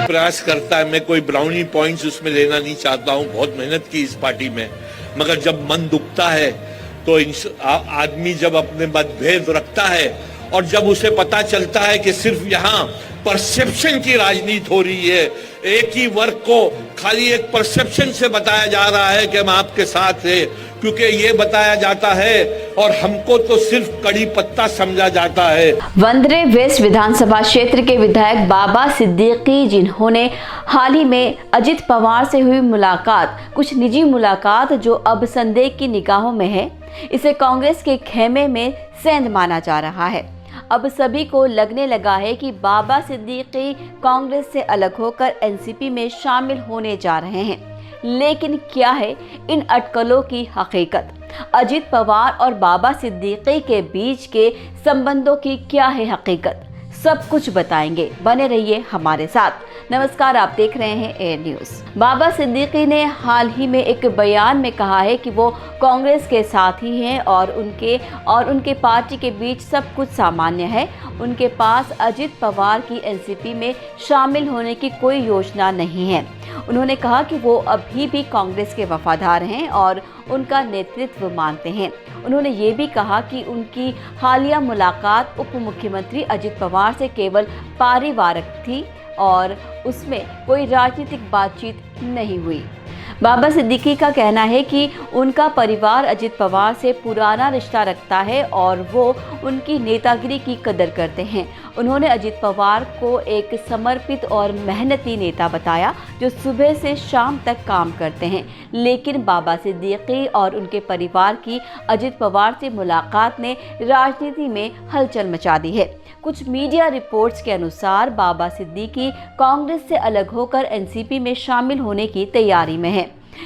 प्रयास करता है। मैं कोई ब्राउनी पॉइंट्स उसमें लेना नहीं चाहता हूँ, बहुत मेहनत की इस पार्टी में, मगर जब मन दुखता है तो आदमी जब अपने मतभेद रखता है और जब उसे पता चलता है कि सिर्फ यहाँ परसेप्शन की राजनीति हो रही है, एक ही वर्ग को खाली एक परसेप्शन से बताया जा रहा है कि हम आपके साथ हैं, क्योंकि ये बताया जाता है और हमको तो सिर्फ कड़ी पत्ता समझा जाता है। वंदरे वेस्ट विधानसभा क्षेत्र के विधायक बाबा सिद्दीकी, जिन्होंने हाल ही में अजित पवार से हुई मुलाकात, कुछ निजी मुलाकात जो अब संदेह की निगाहों में है, इसे कांग्रेस के खेमे में सेंध माना जा रहा है। अब सभी को लगने लगा है कि बाबा सिद्दीकी कांग्रेस से अलग होकर एनसीपी में शामिल होने जा रहे हैं। लेकिन क्या है इन अटकलों की हकीकत? अजित पवार और बाबा सिद्दीकी के बीच के संबंधों की क्या है हकीकत? सब कुछ बताएंगे, बने रहिए हमारे साथ। नमस्कार, आप देख रहे हैं एयर न्यूज़। बाबा सिद्दीकी ने हाल ही में एक बयान में कहा है कि वो कांग्रेस के साथ ही हैं और उनके पार्टी के बीच सब कुछ सामान्य है। उनके पास अजित पवार की एनसीपी में शामिल होने की कोई योजना नहीं है। उन्होंने कहा कि वो अभी भी कांग्रेस के वफादार हैं और उनका नेतृत्व मानते हैं। उन्होंने ये भी कहा कि उनकी हालिया मुलाकात उप मुख्यमंत्री अजित पवार से केवल पारिवारिक थी और उसमें कोई राजनीतिक बातचीत नहीं हुई। बाबा सिद्दीकी का कहना है कि उनका परिवार अजित पवार से पुराना रिश्ता रखता है और वो उनकी नेतागिरी की कदर करते हैं। उन्होंने अजित पवार को एक समर्पित और मेहनती नेता बताया जो सुबह से शाम तक काम करते हैं। लेकिन बाबा सिद्दीकी और उनके परिवार की अजित पवार से मुलाकात ने राजनीति में हलचल मचा दी है। कुछ मीडिया रिपोर्ट्स के अनुसार बाबा सिद्दीकी कांग्रेस से अलग होकर एनसीपी में शामिल होने की तैयारी में हैं।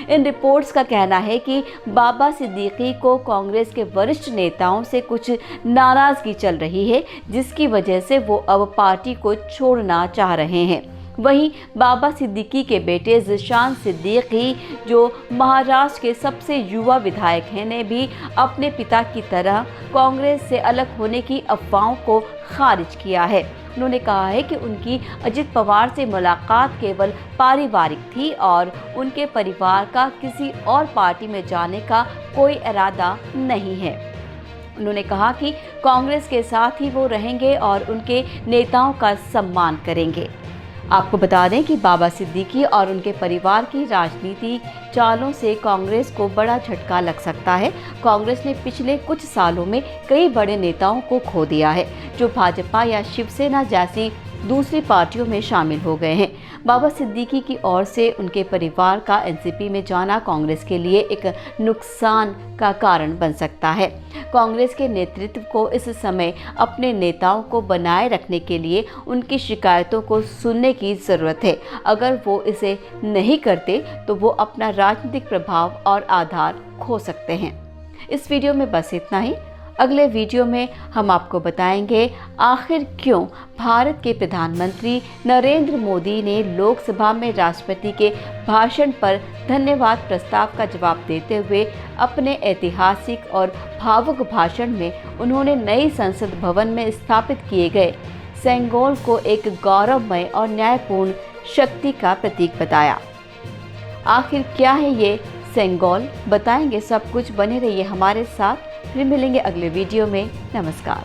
इन रिपोर्ट्स का कहना है कि बाबा सिद्दीकी को कांग्रेस के वरिष्ठ नेताओं से कुछ नाराजगी चल रही है, जिसकी वजह से वो अब पार्टी को छोड़ना चाह रहे हैं। वहीं बाबा सिद्दीकी के बेटे ज़िशान सिद्दीकी, जो महाराष्ट्र के सबसे युवा विधायक हैं, ने भी अपने पिता की तरह कांग्रेस से अलग होने की अफवाहों को खारिज किया है। उन्होंने कहा है कि उनकी अजित पवार से मुलाकात केवल पारिवारिक थी और उनके परिवार का किसी और पार्टी में जाने का कोई इरादा नहीं है। उन्होंने कहा कि कांग्रेस के साथ ही वो रहेंगे और उनके नेताओं का सम्मान करेंगे। आपको बता दें कि बाबा सिद्दीकी और उनके परिवार की राजनीति चालों से कांग्रेस को बड़ा झटका लग सकता है। कांग्रेस ने पिछले कुछ सालों में कई बड़े नेताओं को खो दिया है, जो भाजपा या शिवसेना जैसी दूसरी पार्टियों में शामिल हो गए हैं। बाबा सिद्दीकी की ओर से उनके परिवार का एनसीपी में जाना कांग्रेस के लिए एक नुकसान का कारण बन सकता है। कांग्रेस के नेतृत्व को इस समय अपने नेताओं को बनाए रखने के लिए उनकी शिकायतों को सुनने की ज़रूरत है। अगर वो इसे नहीं करते तो वो अपना राजनीतिक प्रभाव और आधार खो सकते हैं। इस वीडियो में बस इतना ही। अगले वीडियो में हम आपको बताएंगे आखिर क्यों भारत के प्रधानमंत्री नरेंद्र मोदी ने लोकसभा में राष्ट्रपति के भाषण पर धन्यवाद प्रस्ताव का जवाब देते हुए अपने ऐतिहासिक और भावुक भाषण में उन्होंने नई संसद भवन में स्थापित किए गए सेंगोल को एक गौरवमय और न्यायपूर्ण शक्ति का प्रतीक बताया। आखिर क्या है ये सेंगोल, बताएंगे सब कुछ, बने रहिए हमारे साथ। फिर मिलेंगे अगले वीडियो में। नमस्कार।